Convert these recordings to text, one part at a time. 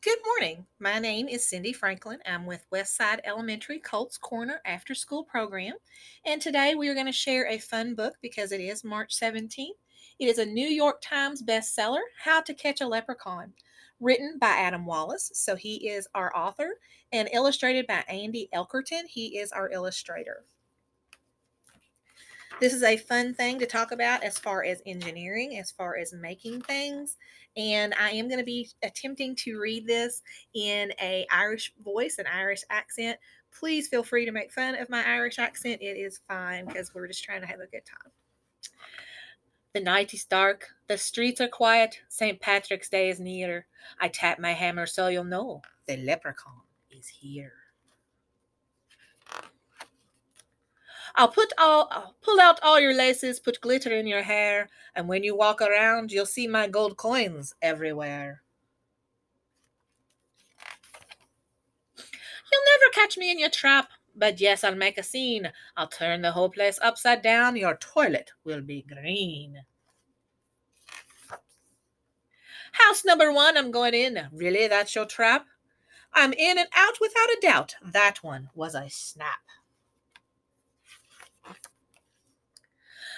Good morning. My name is Cindy Franklin. I'm with Westside Elementary Colts Corner After School Program. And today we are going to share a fun book because it is March 17th. It is a New York Times bestseller, How to Catch a Leprechaun, written by Adam Wallace. So he is our author, and illustrated by Andy Elkerton. He is our illustrator. This is a fun thing to talk about as far as engineering, as far as making things. And I am going to be attempting to read this in a Irish voice, an Irish accent. Please feel free to make fun of my Irish accent. It is fine because we're just trying to have a good time. The night is dark, the streets are quiet, St. Patrick's Day is near. I tap my hammer so you'll know the leprechaun is here. I'll pull out all your laces, put glitter in your hair, and when you walk around, you'll see my gold coins everywhere. You'll never catch me in your trap, but yes, I'll make a scene. I'll turn the whole place upside down. Your toilet will be green. House number one, I'm going in. Really, that's your trap? I'm in and out without a doubt. That one was a snap.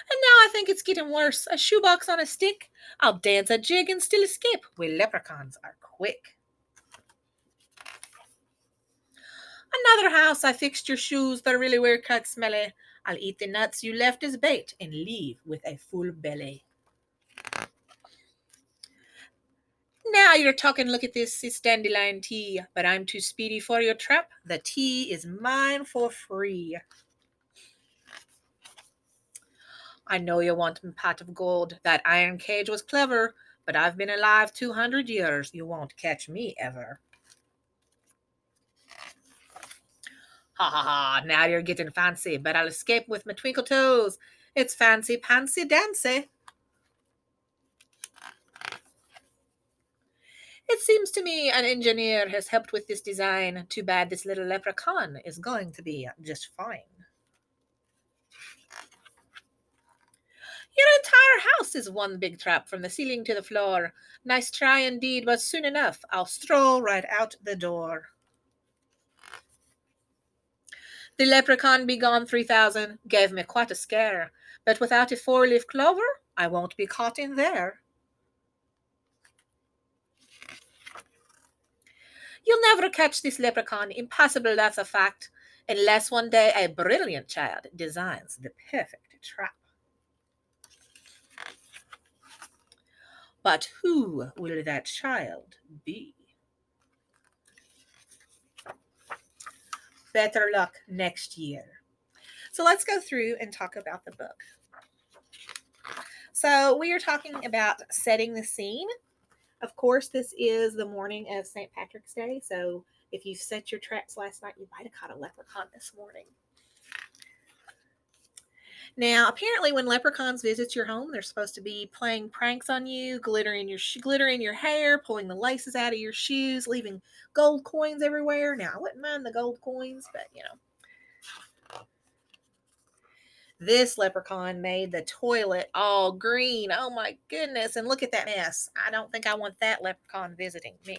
And now I think it's getting worse. A shoebox on a stick. I'll dance a jig and still escape. We leprechauns are quick. Another house, I fixed your shoes, they're really weird cut smelly. I'll eat the nuts you left as bait and leave with a full belly. Now you're talking, look at this, it's dandelion tea, but I'm too speedy for your trap. The tea is mine for free. I know you want a pot of gold. That iron cage was clever, but I've been alive 200 years. You won't catch me ever. Ha ha ha, now you're getting fancy, but I'll escape with my twinkle toes. It's fancy pantsy dancy. It seems to me an engineer has helped with this design. Too bad this little leprechaun is going to be just fine. Your entire house is one big trap from the ceiling to the floor. Nice try indeed, but soon enough I'll stroll right out the door. The leprechaun be gone 3000 gave me quite a scare, but without a four-leaf clover I won't be caught in there. You'll never catch this leprechaun, impossible, that's a fact, unless one day a brilliant child designs the perfect trap. But who will that child be? Better luck next year. So let's go through and talk about the book. So we are talking about setting the scene. Of course, this is the morning of St. Patrick's Day. So if you set your traps last night, you might have caught a leprechaun this morning. Now, apparently, when leprechauns visit your home, they're supposed to be playing pranks on you, glitter in your hair, pulling the laces out of your shoes, leaving gold coins everywhere. Now, I wouldn't mind the gold coins, but this leprechaun made the toilet all green. Oh my goodness! And look at that mess. I don't think I want that leprechaun visiting me.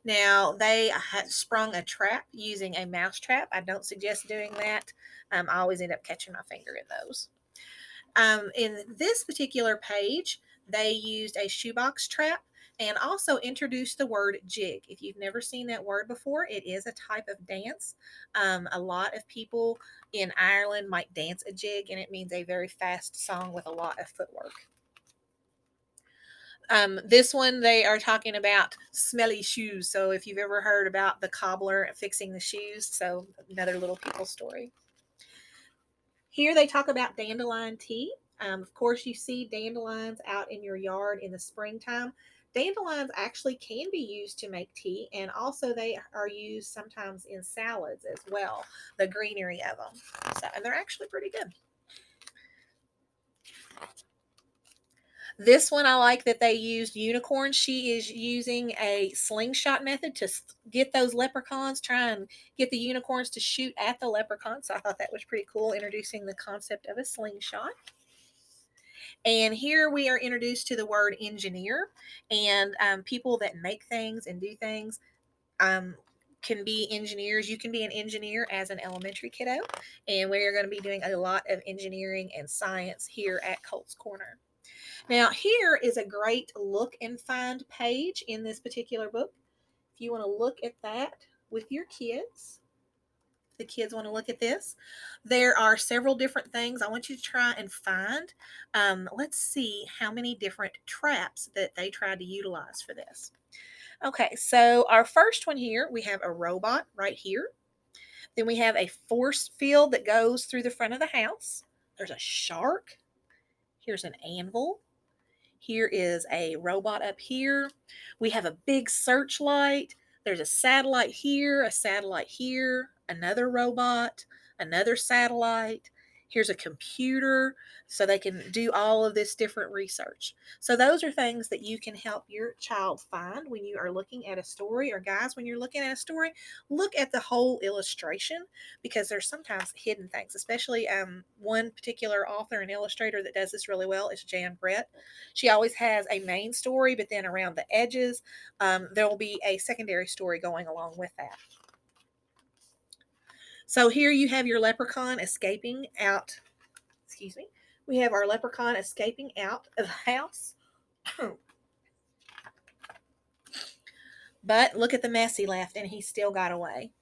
Now, they had sprung a trap using a mouse trap. I don't suggest doing that. I always end up catching my finger in those. In this particular page, they used a shoebox trap and also introduced the word jig. If you've never seen that word before, it is a type of dance. A lot of people in Ireland might dance a jig, and it means a very fast song with a lot of footwork. This one, they are talking about smelly shoes. So if you've ever heard about the cobbler fixing the shoes, so another little people story. Here they talk about dandelion tea. Of course, you see dandelions out in your yard in the springtime. Dandelions actually can be used to make tea, and also they are used sometimes in salads as well, the greenery of them. So, and they're actually pretty good. This one, I like that they used unicorns. She is using a slingshot method to get those leprechauns, try and get the unicorns to shoot at the leprechauns. So I thought that was pretty cool, introducing the concept of a slingshot. And here we are introduced to the word engineer, and people that make things and do things um, can be engineers. You can be an engineer as an elementary kiddo, and we're going to be doing a lot of engineering and science here at Colt's Corner. Now, here is a great look and find page in this particular book. If you want to look at that with your kids, the kids want to look at this. There are several different things I want you to try and find. Let's see how many different traps that they tried to utilize for this. Okay, so our first one here, we have a robot right here. Then we have a force field that goes through the front of the house. There's a shark. Here's an anvil. Here is a robot up here. We have a big searchlight. There's a satellite here, another robot, another satellite. Here's a computer so they can do all of this different research. So those are things that you can help your child find when you are looking at a story, or guys, when you're looking at a story, look at the whole illustration, because there's sometimes hidden things, especially one particular author and illustrator that does this really well is Jan Brett. She always has a main story, but then around the edges, there will be a secondary story going along with that. So here you have your leprechaun escaping out. Excuse me. We have our leprechaun escaping out of the house. But look at the mess he left, and he still got away.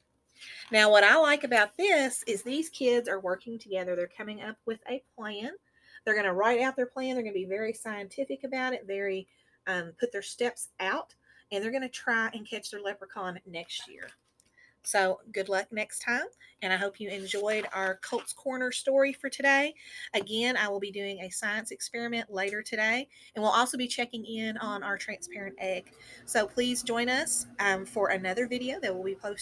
Now, what I like about this is these kids are working together. They're coming up with a plan. They're going to write out their plan. They're going to be very scientific about it, very put their steps out, and they're going to try and catch their leprechaun next year. So good luck next time, and I hope you enjoyed our Colt's Corner story for today. Again, I will be doing a science experiment later today, and we'll also be checking in on our transparent egg. So please join us for another video that will be posted